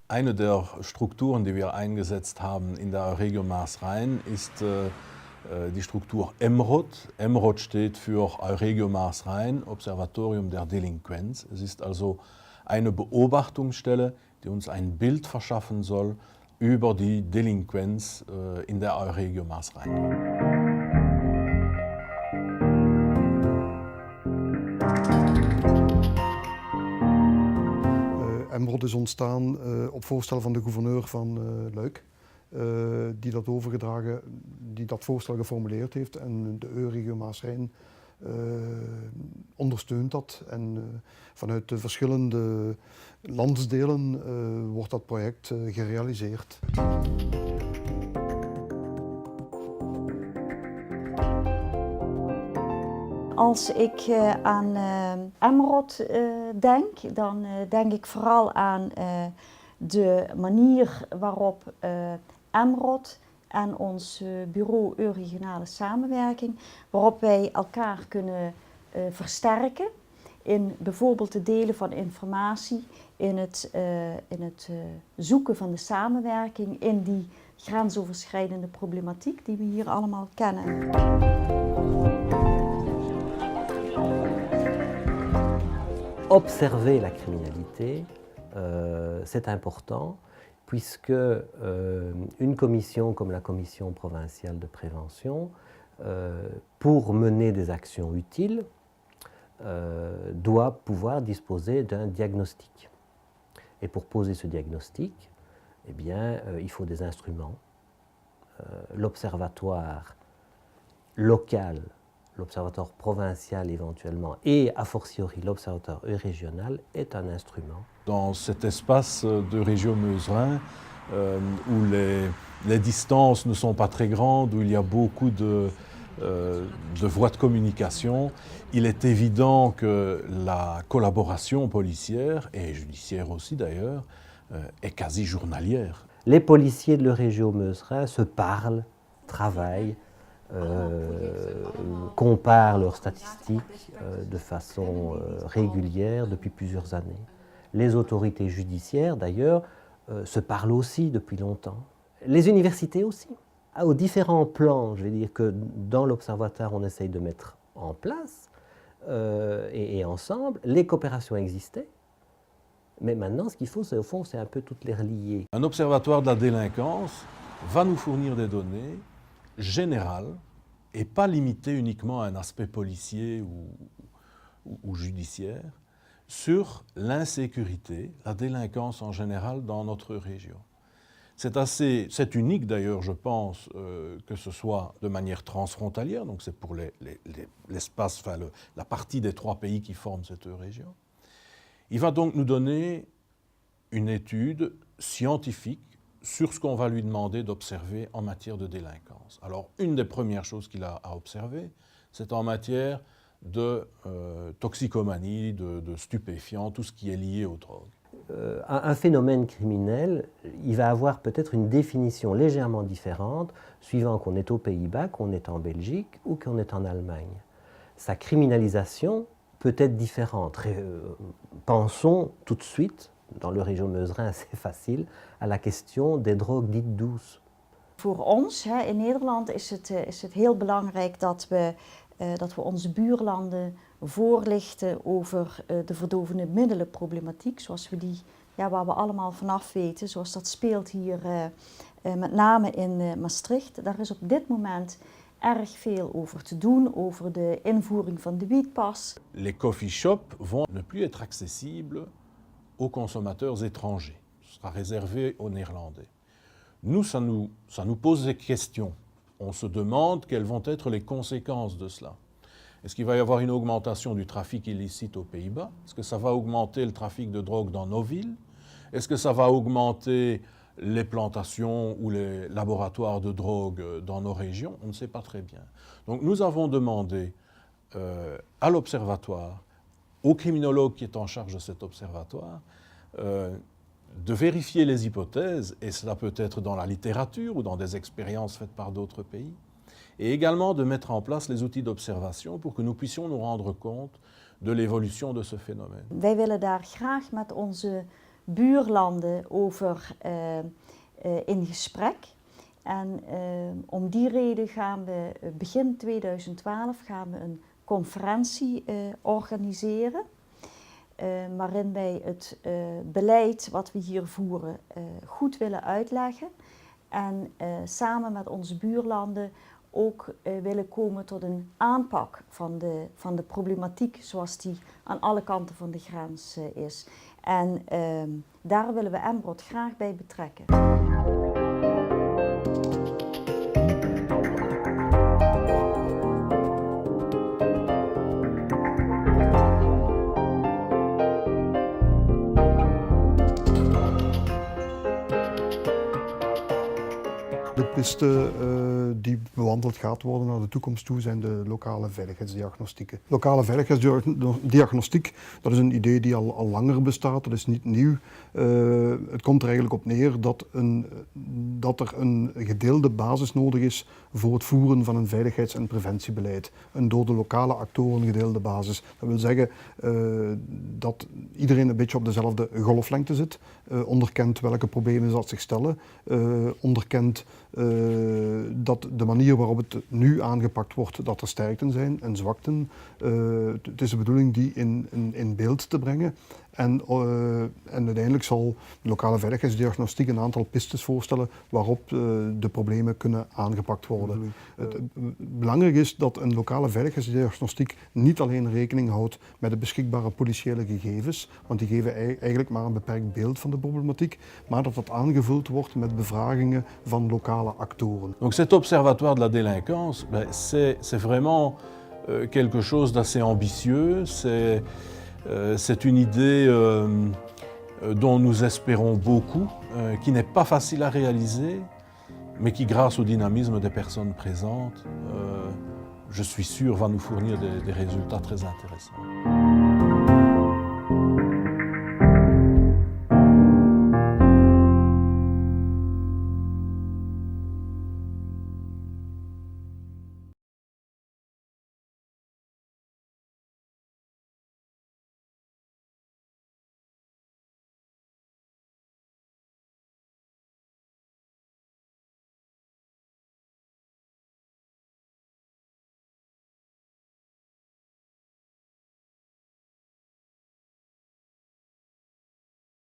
Eine der Strukturen, die wir eingesetzt haben in der Euregio Maas-Rhein, ist die Struktur EMROD. EMROD steht für Euregio Maas-Rhein, Observatorium der Delinquenz. Es ist also eine Beobachtungsstelle, die uns ein Bild verschaffen soll über die Delinquenz in der Euregio Maas-Rhein. EMROD is ontstaan op voorstel van de gouverneur van Luik, die dat voorstel geformuleerd heeft en de Euregio Maas-Rhein ondersteunt dat. En vanuit de verschillende landsdelen wordt dat project gerealiseerd. Als ik aan EMROD denk, dan denk ik vooral aan de manier waarop EMROD en ons bureau Euregionale Samenwerking, waarop wij elkaar kunnen versterken in bijvoorbeeld het delen van informatie, in het zoeken van de samenwerking, in die grensoverschrijdende problematiek die we hier allemaal kennen. Observer la criminalité, c'est important, puisque une commission comme la Commission provinciale de prévention, pour mener des actions utiles, doit pouvoir disposer d'un diagnostic. Et pour poser ce diagnostic, eh bien, il faut des instruments. L'observatoire local, l'observatoire provincial éventuellement, et a fortiori l'observatoire régional est un instrument. Dans cet espace de région Meuse-Rhin, où les distances ne sont pas très grandes, où il y a beaucoup de voies de communication, il est évident que la collaboration policière, et judiciaire aussi d'ailleurs, est quasi journalière. Les policiers de l'Euregio Meuse-Rhin se parlent, travaillent, comparent leurs statistiques de façon régulière depuis plusieurs années. Les autorités judiciaires, d'ailleurs, se parlent aussi depuis longtemps. Les universités aussi. Aux différents plans, je vais dire que dans l'Observatoire, on essaye de mettre en place et ensemble, les coopérations existaient. Mais maintenant, ce qu'il faut, c'est au fond, c'est un peu toutes les relier. Un observatoire de la délinquance va nous fournir des données générales et pas limitées uniquement à un aspect policier ou judiciaire sur l'insécurité, la délinquance en général dans notre région. C'est unique d'ailleurs, je pense, que ce soit de manière transfrontalière, donc c'est pour l'espace, enfin la partie des 3 pays qui forment cette région. Il va donc nous donner une étude scientifique sur ce qu'on va lui demander d'observer en matière de délinquance. Alors, une des premières choses qu'il a à observer, c'est en matière de toxicomanie, de stupéfiants, tout ce qui est lié aux drogues. Un phénomène criminel, il va avoir peut-être une définition légèrement différente suivant qu'on est aux Pays-Bas, qu'on est en Belgique ou qu'on est en Allemagne. Sa criminalisation peut être différente. Pensons tout de suite, dans l'Euregio Meuse-Rhin, c'est facile, à la question des drogues dites douces. Voor ons in Nederland is het heel belangrijk dat we onze buurlanden voorlichten over de verdovende middelenproblematiek, zoals we waar we allemaal vanaf weten, zoals dat speelt hier met name in Maastricht. Daar is op dit moment erg veel over te doen, over de invoering van de wietpas. Les coffeeshops vont ne plus être accessibles aux consommateurs étrangers. Ce sera réservé aux Néerlandais. Nous, ça nous pose des questions. On se demande quelles vont être les conséquences de cela. Est-ce qu'il va y avoir une augmentation du trafic illicite aux Pays-Bas? Est-ce que ça va augmenter le trafic de drogue dans nos villes? Est-ce que ça va augmenter les plantations ou les laboratoires de drogue dans nos régions? On ne sait pas très bien. Donc nous avons demandé à l'Observatoire, au criminologue qui est en charge de cet observatoire, de vérifier les hypothèses, et cela peut être dans la littérature ou dans des expériences faites par d'autres pays, et également de mettre en place les outils d'observation pour que nous puissions nous rendre compte de l'évolution de ce phénomène. Wij willen daar graag met onze buurlanden over in gesprek. En om die reden gaan we begin 2012 een conferentie organiseren. Waarin wij het beleid wat we hier voeren goed willen uitleggen. En samen met onze buurlanden ook willen komen tot een aanpak van de problematiek zoals die aan alle kanten van de grens is. En daar willen we Emrod graag bij betrekken. De piste die bewandeld gaat worden naar de toekomst toe zijn de lokale veiligheidsdiagnostieken. Lokale veiligheidsdiagnostiek, dat is een idee die al langer bestaat, dat is niet nieuw. Het komt er eigenlijk op neer dat er een gedeelde basis nodig is voor het voeren van een veiligheids- en preventiebeleid. Een door de lokale actoren gedeelde basis. Dat wil zeggen dat iedereen een beetje op dezelfde golflengte zit, onderkent welke problemen dat zich stellen, onderkent dat de manier waarop het nu aangepakt wordt, dat er sterkten zijn en zwakten. Het is de bedoeling die in beeld te brengen. En uiteindelijk zal de lokale veiligheidsdiagnostiek een aantal pistes voorstellen waarop de problemen kunnen aangepakt worden. Het belangrijk is dat een lokale veiligheidsdiagnostiek niet alleen rekening houdt met de beschikbare politiële gegevens, want die geven eigenlijk maar een beperkt beeld van de problematiek, maar dat dat aangevuld wordt met bevragingen van lokale actoren. Donc cet observatoire de la délinquance, c'est vraiment quelque chose d'assez ambitieux. C'est une idée dont nous espérons beaucoup, qui n'est pas facile à réaliser, mais qui, grâce au dynamisme des personnes présentes, je suis sûr, va nous fournir des résultats très intéressants.